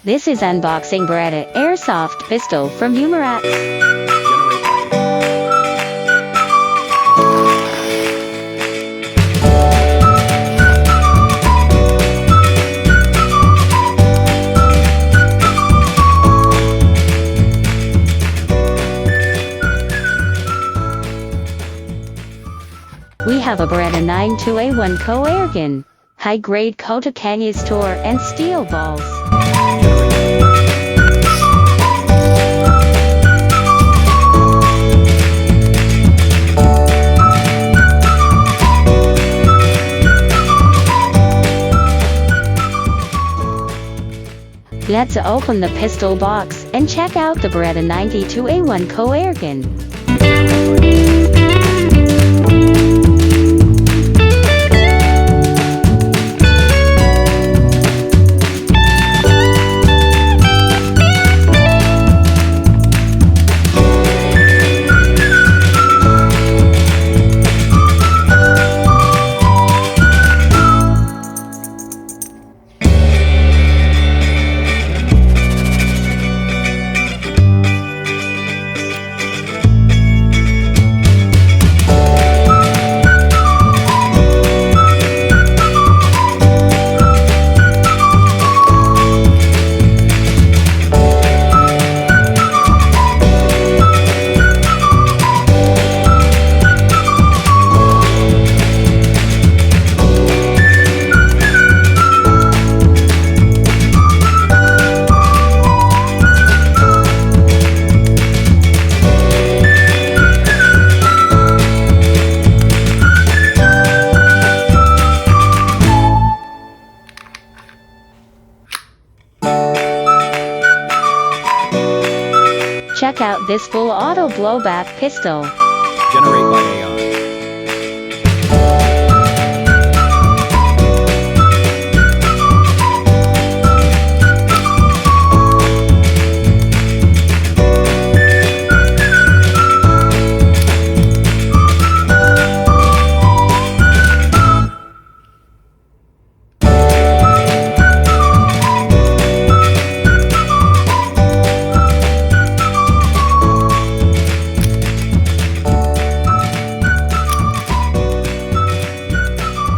This is Unboxing Beretta Airsoft Pistol from Umarex. We have a Beretta 92A1 airgun, high-grade CO₂-powered store and steel balls. Let's open the pistol box and check out the Beretta 92A1 airgun. Check out this full auto blowback pistol. Generate by AI.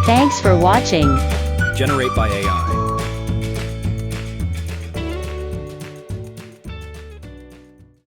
Thanks for watching. Generate by AI.